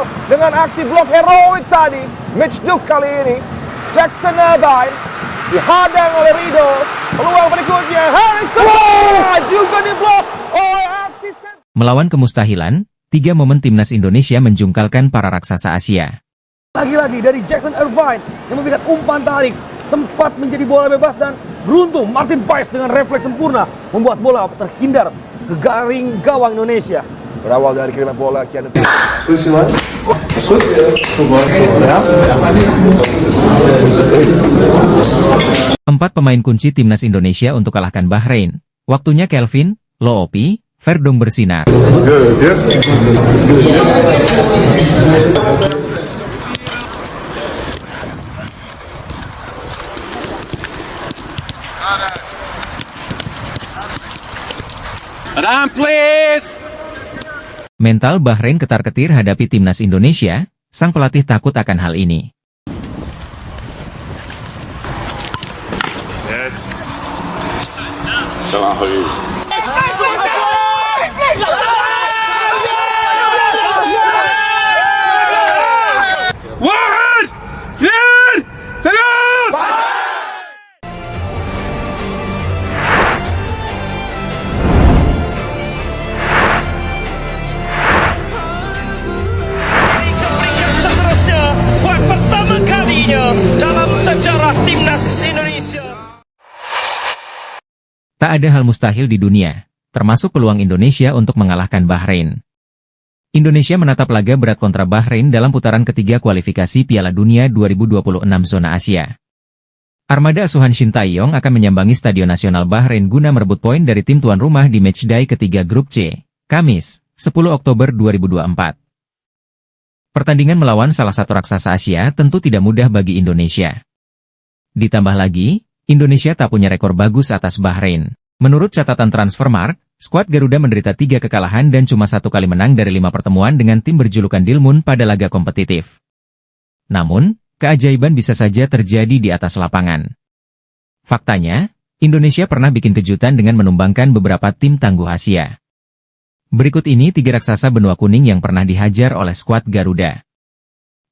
Nasional dengan aksi blok heroik tadi. Matchduk kali ini. Jackson Irvine dihadang oleh Rido. Peluang berikutnya Harrison juga diblok oleh aksi. Melawan kemustahilan, 3 momen timnas Indonesia menjungkalkan para raksasa Asia. Lagi-lagi dari Jackson Irvine yang memberikan umpan tarik, sempat menjadi bola bebas dan beruntung Martin Paes dengan refleks sempurna membuat bola terhindar ke garing gawang Indonesia. Berawal dari kiriman bola Kian. Empat pemain kunci timnas Indonesia untuk kalahkan Bahrain. Waktunya Kelvin, Loopi, Verdong bersinar. Please. Mental Bahrain ketar-ketir hadapi timnas Indonesia, sang pelatih takut akan hal ini. Yes. Salah. Dalam sejarah timnas Indonesia. Tak ada hal mustahil di dunia, termasuk peluang Indonesia untuk mengalahkan Bahrain. Indonesia menatap laga berat kontra Bahrain dalam putaran ketiga kualifikasi Piala Dunia 2026 zona Asia. Armada asuhan Shin Tae-yong akan menyambangi Stadion Nasional Bahrain guna merebut poin dari tim tuan rumah di matchday ketiga grup C, Kamis, 10 Oktober 2024. Pertandingan melawan salah satu raksasa Asia tentu tidak mudah bagi Indonesia. Ditambah lagi, Indonesia tak punya rekor bagus atas Bahrain. Menurut catatan Transfermarkt, skuad Garuda menderita 3 kekalahan dan cuma 1 kali menang dari 5 pertemuan dengan tim berjulukan Dilmun pada laga kompetitif. Namun, keajaiban bisa saja terjadi di atas lapangan. Faktanya, Indonesia pernah bikin kejutan dengan menumbangkan beberapa tim tangguh Asia. Berikut ini 3 raksasa benua kuning yang pernah dihajar oleh skuad Garuda.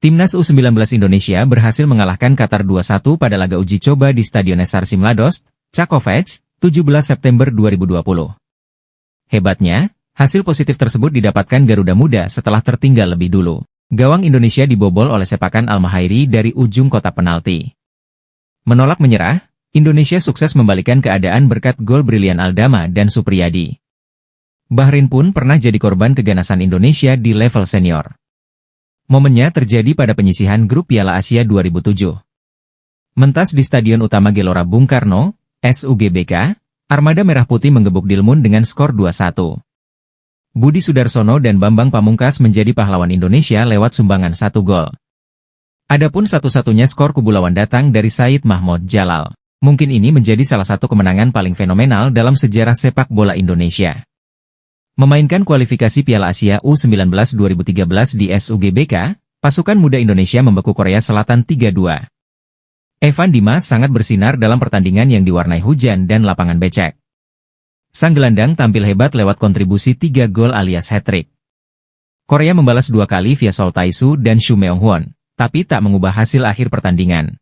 Timnas U19 Indonesia berhasil mengalahkan Qatar 2-1 pada laga uji coba di Stadion Sarsim Ladost, Čakovice, 17 September 2020. Hebatnya, hasil positif tersebut didapatkan Garuda Muda setelah tertinggal lebih dulu. Gawang Indonesia dibobol oleh sepakan Al-Mahairi dari ujung kotak penalti. Menolak menyerah, Indonesia sukses membalikan keadaan berkat gol brilian Aldama dan Supriyadi. Bahrain pun pernah jadi korban keganasan Indonesia di level senior. Momennya terjadi pada penyisihan grup Piala Asia 2007. Mentas di Stadion Utama Gelora Bung Karno, SUGBK, Armada Merah Putih menggebuk Dilmun dengan skor 2-1. Budi Sudarsono dan Bambang Pamungkas menjadi pahlawan Indonesia lewat sumbangan 1 gol. Adapun satu-satunya skor kebulauan datang dari Said Mahmud Jalal. Mungkin ini menjadi salah satu kemenangan paling fenomenal dalam sejarah sepak bola Indonesia. Memainkan kualifikasi Piala Asia U19 2013 di SUGBK, pasukan muda Indonesia membeku Korea Selatan 3-2. Evan Dimas sangat bersinar dalam pertandingan yang diwarnai hujan dan lapangan becek. Sang gelandang tampil hebat lewat kontribusi 3 gol alias hat-trick. Korea membalas 2 kali via Sol Tae-soo dan Shu Meong-hwan, tapi tak mengubah hasil akhir pertandingan.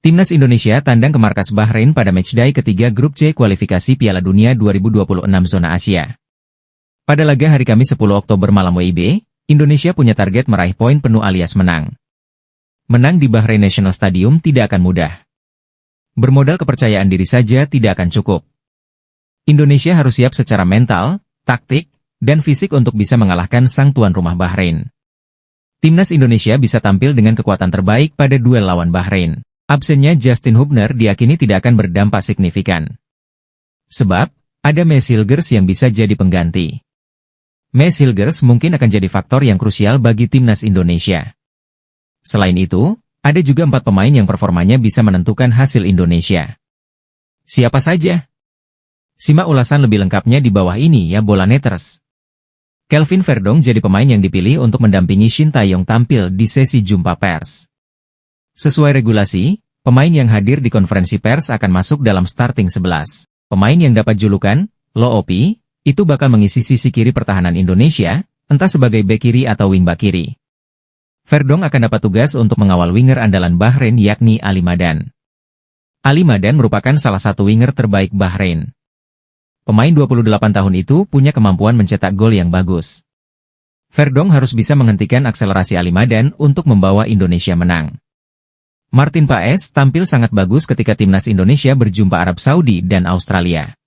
Timnas Indonesia tandang ke markas Bahrain pada matchday ketiga grup C kualifikasi Piala Dunia 2026 zona Asia. Pada laga hari Kamis 10 Oktober malam WIB, Indonesia punya target meraih poin penuh alias menang. Menang di Bahrain National Stadium tidak akan mudah. Bermodal kepercayaan diri saja tidak akan cukup. Indonesia harus siap secara mental, taktik, dan fisik untuk bisa mengalahkan sang tuan rumah Bahrain. Timnas Indonesia bisa tampil dengan kekuatan terbaik pada duel lawan Bahrain. Absennya Justin Hubner diakini tidak akan berdampak signifikan. Sebab, ada Maes Hilgers yang bisa jadi pengganti. Maes Hilgers mungkin akan jadi faktor yang krusial bagi timnas Indonesia. Selain itu, ada juga 4 pemain yang performanya bisa menentukan hasil Indonesia. Siapa saja? Simak ulasan lebih lengkapnya di bawah ini ya Bolaneters. Kelvin Verdong jadi pemain yang dipilih untuk mendampingi Shin Tae-yong tampil di sesi jumpa pers. Sesuai regulasi, pemain yang hadir di konferensi pers akan masuk dalam starting 11. Pemain yang dapat julukan Loopi, itu bakal mengisi sisi kiri pertahanan Indonesia, entah sebagai bek kiri atau wingback kiri. Verdonk akan dapat tugas untuk mengawal winger andalan Bahrain yakni Ali Madan. Ali Madan merupakan salah satu winger terbaik Bahrain. Pemain 28 tahun itu punya kemampuan mencetak gol yang bagus. Verdonk harus bisa menghentikan akselerasi Ali Madan untuk membawa Indonesia menang. Martin Paes tampil sangat bagus ketika timnas Indonesia berjumpa Arab Saudi dan Australia.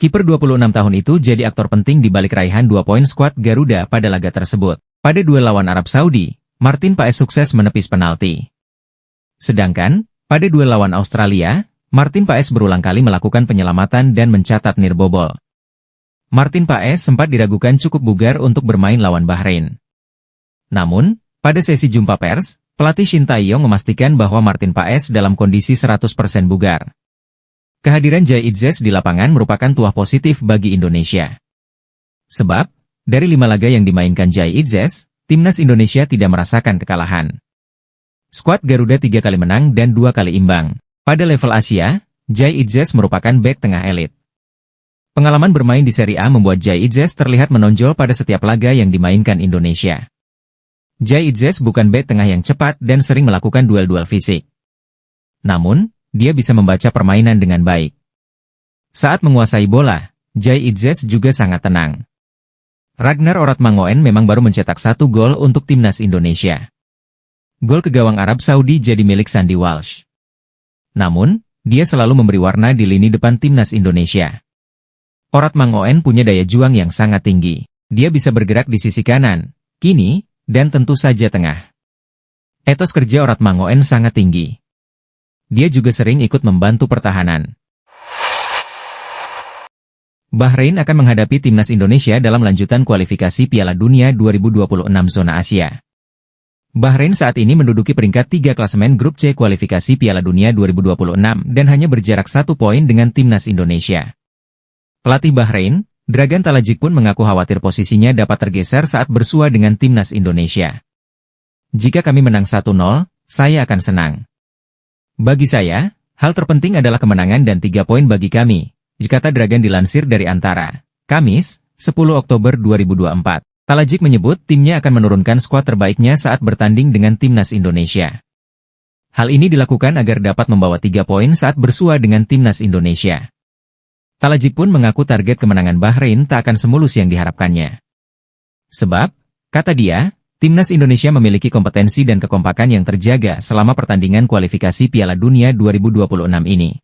Kiper 26 tahun itu jadi aktor penting di balik raihan 2 poin skuad Garuda pada laga tersebut. Pada duel lawan Arab Saudi, Martin Paes sukses menepis penalti. Sedangkan, pada duel lawan Australia, Martin Paes berulang kali melakukan penyelamatan dan mencatat nirbobol. Martin Paes sempat diragukan cukup bugar untuk bermain lawan Bahrain. Namun, pada sesi jumpa pers, pelatih Shin Tae-yong memastikan bahwa Martin Paes dalam kondisi 100% bugar. Kehadiran Jai Idzes di lapangan merupakan tuah positif bagi Indonesia. Sebab, dari 5 laga yang dimainkan Jai Idzes, timnas Indonesia tidak merasakan kekalahan. Skuad Garuda 3 kali menang dan 2 kali imbang. Pada level Asia, Jai Idzes merupakan bek tengah elit. Pengalaman bermain di Serie A membuat Jai Idzes terlihat menonjol pada setiap laga yang dimainkan Indonesia. Jai Idzes bukan bek tengah yang cepat dan sering melakukan duel-duel fisik. Namun, dia bisa membaca permainan dengan baik. Saat menguasai bola, Jai Idzes juga sangat tenang. Ragnar Oratmangoen memang baru mencetak 1 gol untuk timnas Indonesia. Gol ke gawang Arab Saudi jadi milik Sandy Walsh. Namun, dia selalu memberi warna di lini depan timnas Indonesia. Oratmangoen punya daya juang yang sangat tinggi. Dia bisa bergerak di sisi kanan, kiri, dan tentu saja tengah. Etos kerja Oratmangoen sangat tinggi. Dia juga sering ikut membantu pertahanan. Bahrain akan menghadapi timnas Indonesia dalam lanjutan kualifikasi Piala Dunia 2026 zona Asia. Bahrain saat ini menduduki peringkat 3 klasemen grup C kualifikasi Piala Dunia 2026 dan hanya berjarak 1 poin dengan timnas Indonesia. Pelatih Bahrain, Dragan Talajik pun mengaku khawatir posisinya dapat tergeser saat bersua dengan timnas Indonesia. Jika kami menang 1-0, saya akan senang. Bagi saya, hal terpenting adalah kemenangan dan 3 poin bagi kami, kata Dragan dilansir dari Antara. Kamis, 10 Oktober 2024. Talajik menyebut timnya akan menurunkan skuad terbaiknya saat bertanding dengan timnas Indonesia. Hal ini dilakukan agar dapat membawa 3 poin saat bersua dengan timnas Indonesia. Talajik pun mengaku target kemenangan Bahrain tak akan semulus yang diharapkannya. Sebab, kata dia, timnas Indonesia memiliki kompetensi dan kekompakan yang terjaga selama pertandingan kualifikasi Piala Dunia 2026 ini.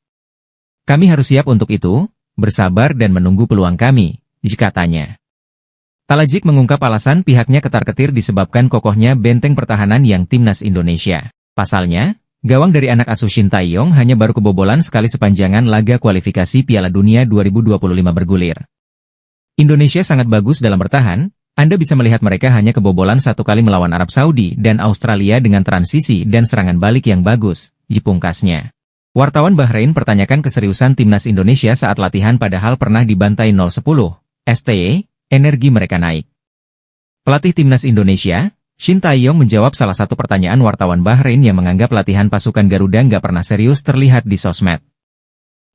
Kami harus siap untuk itu, bersabar dan menunggu peluang kami, katanya. Talajik mengungkap alasan pihaknya ketar-ketir disebabkan kokohnya benteng pertahanan yang timnas Indonesia. Pasalnya, gawang dari anak asuh Shin Tae-yong hanya baru kebobolan sekali sepanjangan laga kualifikasi Piala Dunia 2025 bergulir. Indonesia sangat bagus dalam bertahan. Anda bisa melihat mereka hanya kebobolan 1 kali melawan Arab Saudi dan Australia dengan transisi dan serangan balik yang bagus, pungkasnya. Wartawan Bahrain pertanyakan keseriusan timnas Indonesia saat latihan padahal pernah dibantai 0-10, STY, energi mereka naik. Pelatih timnas Indonesia, Shin Tae-yong menjawab salah satu pertanyaan wartawan Bahrain yang menganggap latihan pasukan Garuda nggak pernah serius terlihat di sosmed.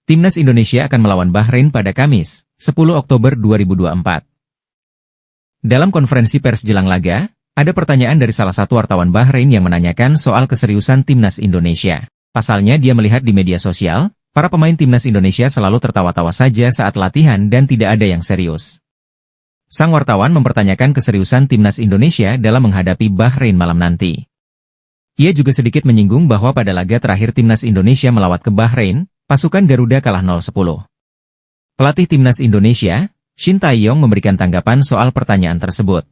Timnas Indonesia akan melawan Bahrain pada Kamis, 10 Oktober 2024. Dalam konferensi pers jelang laga, ada pertanyaan dari salah satu wartawan Bahrain yang menanyakan soal keseriusan timnas Indonesia. Pasalnya dia melihat di media sosial, para pemain timnas Indonesia selalu tertawa-tawa saja saat latihan dan tidak ada yang serius. Sang wartawan mempertanyakan keseriusan timnas Indonesia dalam menghadapi Bahrain malam nanti. Ia juga sedikit menyinggung bahwa pada laga terakhir timnas Indonesia melawat ke Bahrain, pasukan Garuda kalah 0-10. Pelatih timnas Indonesia, Shin Tae-yong memberikan tanggapan soal pertanyaan tersebut.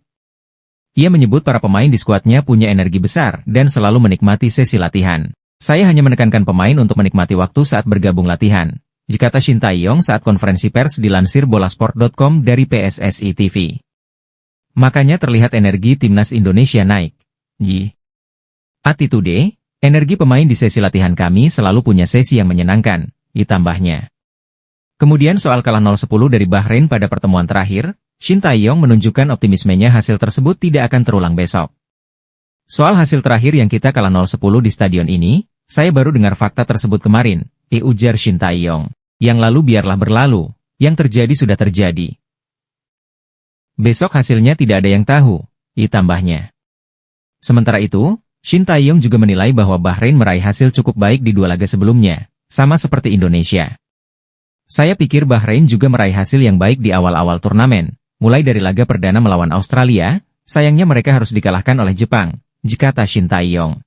Ia menyebut para pemain di skuadnya punya energi besar dan selalu menikmati sesi latihan. Saya hanya menekankan pemain untuk menikmati waktu saat bergabung latihan, kata Shin Tae-yong saat konferensi pers dilansir bolasport.com dari PSSI TV. Makanya terlihat energi timnas Indonesia naik. Attitude, energi pemain di sesi latihan kami selalu punya sesi yang menyenangkan, ditambahnya. Kemudian soal kalah 0-10 dari Bahrain pada pertemuan terakhir, Shin Tae-yong menunjukkan optimismenya hasil tersebut tidak akan terulang besok. Soal hasil terakhir yang kita kalah 0-10 di stadion ini, saya baru dengar fakta tersebut kemarin, ujar Shin Tae-yong. Yang lalu biarlah berlalu, yang terjadi sudah terjadi, Besok hasilnya tidak ada yang tahu, tambahnya. Sementara itu, Shin Tae-yong juga menilai bahwa Bahrain meraih hasil cukup baik di 2 laga sebelumnya, sama seperti Indonesia. Saya pikir Bahrain juga meraih hasil yang baik di awal-awal turnamen, mulai dari laga perdana melawan Australia, sayangnya mereka harus dikalahkan oleh Jepang, kata Shin Tae-yong.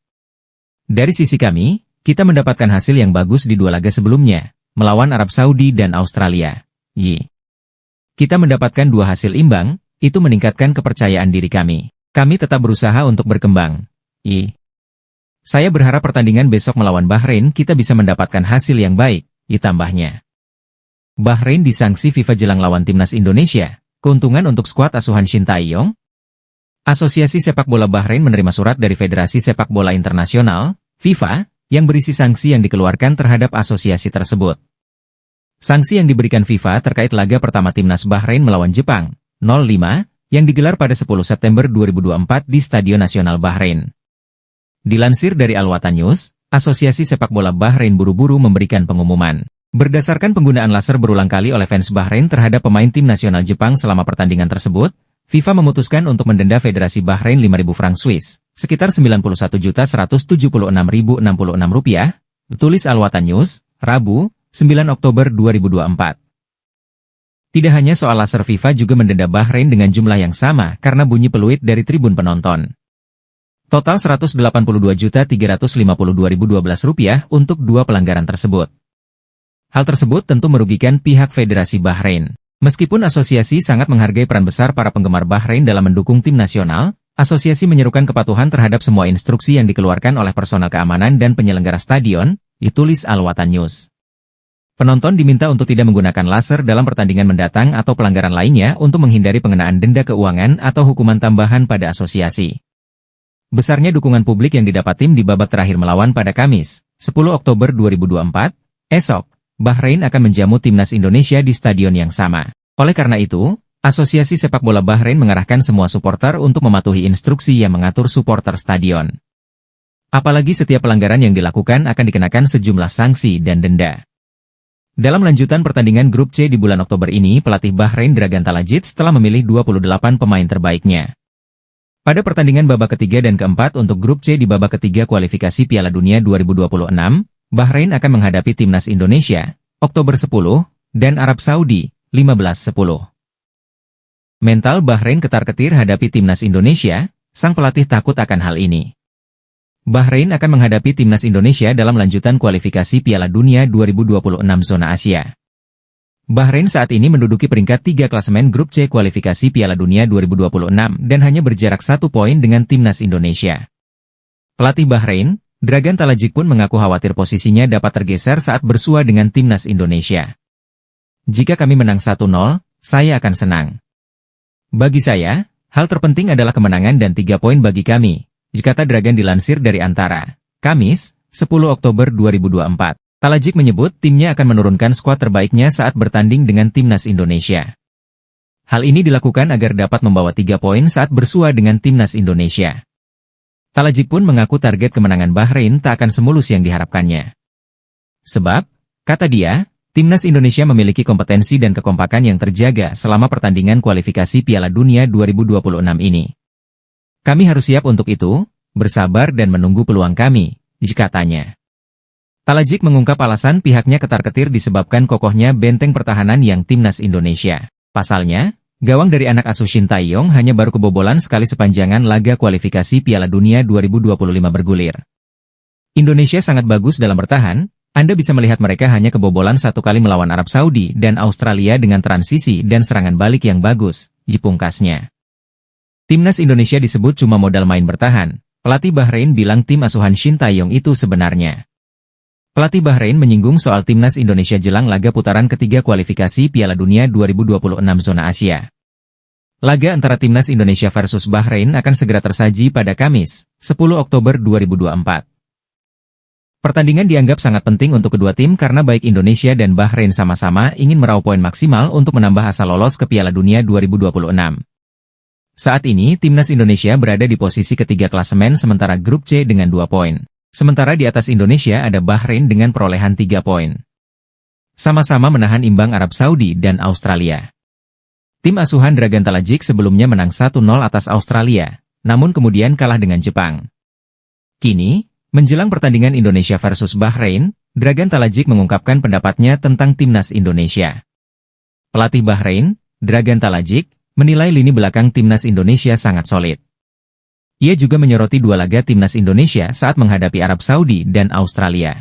Dari sisi kami, kita mendapatkan hasil yang bagus di 2 laga sebelumnya, melawan Arab Saudi dan Australia. Kita mendapatkan 2 hasil imbang, itu meningkatkan kepercayaan diri kami. Kami tetap berusaha untuk berkembang. Saya berharap pertandingan besok melawan Bahrain kita bisa mendapatkan hasil yang baik, tambahnya. Bahrain disanksi FIFA jelang lawan timnas Indonesia. Keuntungan untuk skuad asuhan Shin Tae-yong? Asosiasi Sepak Bola Bahrain menerima surat dari Federasi Sepak Bola Internasional, FIFA, yang berisi sanksi yang dikeluarkan terhadap asosiasi tersebut. Sanksi yang diberikan FIFA terkait laga pertama timnas Bahrain melawan Jepang, 05, yang digelar pada 10 September 2024 di Stadion Nasional Bahrain. Dilansir dari Al Watan News, Asosiasi Sepak Bola Bahrain buru-buru memberikan pengumuman. Berdasarkan penggunaan laser berulang kali oleh fans Bahrain terhadap pemain tim nasional Jepang selama pertandingan tersebut, FIFA memutuskan untuk mendenda Federasi Bahrain 5.000 franc Swiss, sekitar 91.176.066 rupiah, tulis Al Watan News, Rabu, 9 Oktober 2024. Tidak hanya soal laser, FIFA juga mendenda Bahrain dengan jumlah yang sama karena bunyi peluit dari tribun penonton. Total Rp182.352.012 untuk 2 pelanggaran tersebut. Hal tersebut tentu merugikan pihak Federasi Bahrain. Meskipun asosiasi sangat menghargai peran besar para penggemar Bahrain dalam mendukung tim nasional, asosiasi menyerukan kepatuhan terhadap semua instruksi yang dikeluarkan oleh personel keamanan dan penyelenggara stadion, ditulis Al Watan News. Penonton diminta untuk tidak menggunakan laser dalam pertandingan mendatang atau pelanggaran lainnya untuk menghindari pengenaan denda keuangan atau hukuman tambahan pada asosiasi. Besarnya dukungan publik yang didapat tim di babak terakhir melawan pada Kamis, 10 Oktober 2024, esok, Bahrain akan menjamu timnas Indonesia di stadion yang sama. Oleh karena itu, Asosiasi Sepak Bola Bahrain mengarahkan semua supporter untuk mematuhi instruksi yang mengatur supporter stadion. Apalagi setiap pelanggaran yang dilakukan akan dikenakan sejumlah sanksi dan denda. Dalam lanjutan pertandingan grup C di bulan Oktober ini, pelatih Bahrain Dragan Talajid telah memilih 28 pemain terbaiknya. Pada pertandingan babak ketiga dan keempat untuk grup C di babak ketiga kualifikasi Piala Dunia 2026, Bahrain akan menghadapi timnas Indonesia, Oktober 10, dan Arab Saudi, 15-10. Mental Bahrain ketar-ketir hadapi timnas Indonesia, sang pelatih takut akan hal ini. Bahrain akan menghadapi timnas Indonesia dalam lanjutan kualifikasi Piala Dunia 2026 zona Asia. Bahrain saat ini menduduki peringkat 3 klasemen grup C kualifikasi Piala Dunia 2026 dan hanya berjarak 1 poin dengan timnas Indonesia. Pelatih Bahrain, Dragan Talajid pun mengaku khawatir posisinya dapat tergeser saat bersua dengan timnas Indonesia. Jika kami menang 1-0, saya akan senang. Bagi saya, hal terpenting adalah kemenangan dan 3 poin bagi kami, kata Dragan dilansir dari Antara. Kamis, 10 Oktober 2024. Talajid menyebut timnya akan menurunkan skuad terbaiknya saat bertanding dengan timnas Indonesia. Hal ini dilakukan agar dapat membawa 3 poin saat bersua dengan timnas Indonesia. Talajid pun mengaku target kemenangan Bahrain tak akan semulus yang diharapkannya. Sebab, kata dia, timnas Indonesia memiliki kompetensi dan kekompakan yang terjaga selama pertandingan kualifikasi Piala Dunia 2026 ini. Kami harus siap untuk itu, bersabar dan menunggu peluang kami, katanya. Talajid mengungkap alasan pihaknya ketar-ketir disebabkan kokohnya benteng pertahanan yang timnas Indonesia. Pasalnya, gawang dari anak asuh Shin Tae-yong hanya baru kebobolan sekali sepanjangan laga kualifikasi Piala Dunia 2025 bergulir. Indonesia sangat bagus dalam bertahan, Anda bisa melihat mereka hanya kebobolan 1 kali melawan Arab Saudi dan Australia dengan transisi dan serangan balik yang bagus, pungkasnya. Timnas Indonesia disebut cuma modal main bertahan, pelatih Bahrain bilang tim asuhan Shin Tae-yong itu sebenarnya. Pelatih Bahrain menyinggung soal timnas Indonesia jelang laga putaran ketiga kualifikasi Piala Dunia 2026 zona Asia. Laga antara timnas Indonesia versus Bahrain akan segera tersaji pada Kamis, 10 Oktober 2024. Pertandingan dianggap sangat penting untuk kedua tim karena baik Indonesia dan Bahrain sama-sama ingin meraup poin maksimal untuk menambah asa lolos ke Piala Dunia 2026. Saat ini, timnas Indonesia berada di posisi ketiga klasemen sementara grup C dengan 2 poin. Sementara di atas Indonesia ada Bahrain dengan perolehan 3 poin. Sama-sama menahan imbang Arab Saudi dan Australia. Tim asuhan Dragan Talajic sebelumnya menang 1-0 atas Australia, namun kemudian kalah dengan Jepang. Kini, menjelang pertandingan Indonesia versus Bahrain, Dragan Talajic mengungkapkan pendapatnya tentang timnas Indonesia. Pelatih Bahrain, Dragan Talajic, menilai lini belakang timnas Indonesia sangat solid. Ia juga menyoroti 2 laga timnas Indonesia saat menghadapi Arab Saudi dan Australia,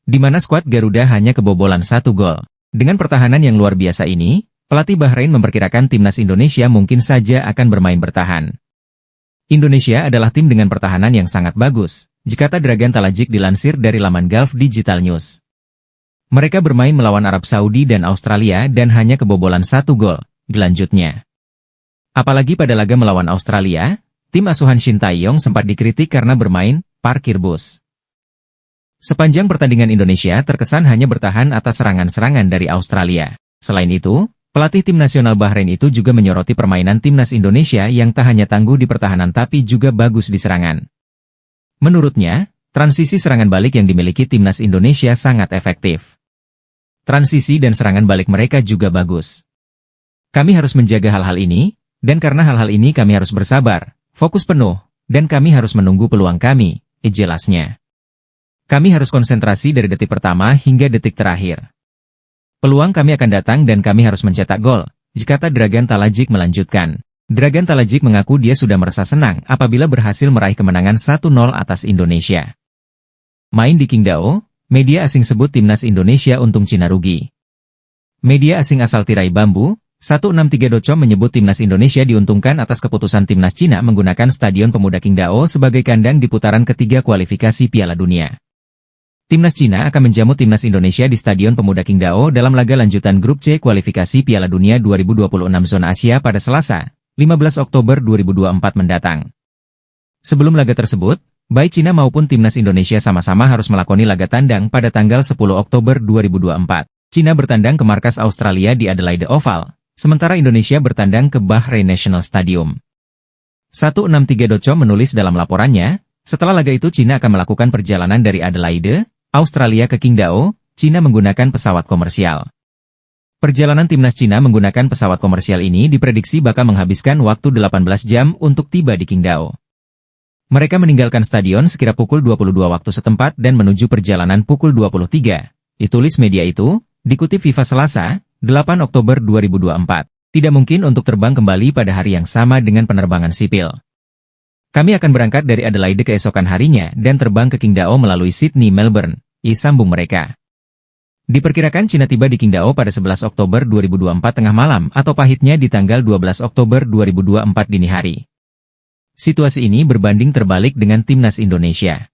di mana skuad Garuda hanya kebobolan 1 gol. Dengan pertahanan yang luar biasa ini, pelatih Bahrain memperkirakan timnas Indonesia mungkin saja akan bermain bertahan. Indonesia adalah tim dengan pertahanan yang sangat bagus, kata Dragan Talajic dilansir dari laman Gulf Digital News. Mereka bermain melawan Arab Saudi dan Australia dan hanya kebobolan 1 gol, dilanjutnya. Apalagi pada laga melawan Australia, tim asuhan Shin Tae-yong sempat dikritik karena bermain parkir bus. Sepanjang pertandingan Indonesia terkesan hanya bertahan atas serangan-serangan dari Australia. Selain itu, pelatih tim nasional Bahrain itu juga menyoroti permainan timnas Indonesia yang tak hanya tangguh di pertahanan tapi juga bagus di serangan. Menurutnya, transisi serangan balik yang dimiliki timnas Indonesia sangat efektif. Transisi dan serangan balik mereka juga bagus. Kami harus menjaga hal-hal ini, dan karena hal-hal ini kami harus bersabar, fokus penuh, dan kami harus menunggu peluang kami, jelasnya. Kami harus konsentrasi dari detik pertama hingga detik terakhir. Peluang kami akan datang dan kami harus mencetak gol, kata Dragan Talajic melanjutkan. Dragan Talajic mengaku dia sudah merasa senang apabila berhasil meraih kemenangan 1-0 atas Indonesia. Main di Qingdao, media asing sebut timnas Indonesia untung Cina rugi. Media asing asal tirai bambu, 163.com menyebut timnas Indonesia diuntungkan atas keputusan timnas Cina menggunakan Stadion Pemuda Qingdao sebagai kandang di putaran ketiga kualifikasi Piala Dunia. Timnas Cina akan menjamu timnas Indonesia di Stadion Pemuda Qingdao dalam laga lanjutan Grup C kualifikasi Piala Dunia 2026 Zona Asia pada Selasa, 15 Oktober 2024 mendatang. Sebelum laga tersebut, baik Cina maupun timnas Indonesia sama-sama harus melakoni laga tandang pada tanggal 10 Oktober 2024. Cina bertandang ke markas Australia di Adelaide Oval, sementara Indonesia bertandang ke Bahrain National Stadium. 163.com menulis dalam laporannya, setelah laga itu Cina akan melakukan perjalanan dari Adelaide, Australia ke Qingdao, Cina menggunakan pesawat komersial. Perjalanan timnas Cina menggunakan pesawat komersial ini diprediksi bakal menghabiskan waktu 18 jam untuk tiba di Qingdao. Mereka meninggalkan stadion sekira pukul 22 waktu setempat dan menuju perjalanan pukul 23, ditulis media itu, dikutip FIFA Selasa, 8 Oktober 2024. Tidak mungkin untuk terbang kembali pada hari yang sama dengan penerbangan sipil. Kami akan berangkat dari Adelaide keesokan harinya dan terbang ke Qingdao melalui Sydney, Melbourne, sambung mereka. Diperkirakan Cina tiba di Qingdao pada 11 Oktober 2024 tengah malam atau pahitnya di tanggal 12 Oktober 2024 dini hari. Situasi ini berbanding terbalik dengan timnas Indonesia.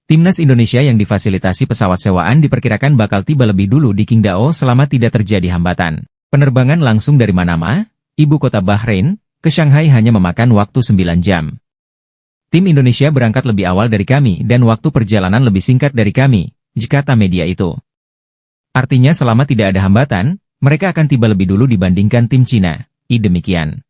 Timnas Indonesia yang difasilitasi pesawat sewaan diperkirakan bakal tiba lebih dulu di Qingdao selama tidak terjadi hambatan. Penerbangan langsung dari Manama, ibu kota Bahrain, ke Shanghai hanya memakan waktu 9 jam. Tim Indonesia berangkat lebih awal dari kami dan waktu perjalanan lebih singkat dari kami, kata media itu. Artinya selama tidak ada hambatan, mereka akan tiba lebih dulu dibandingkan tim Cina, demikian.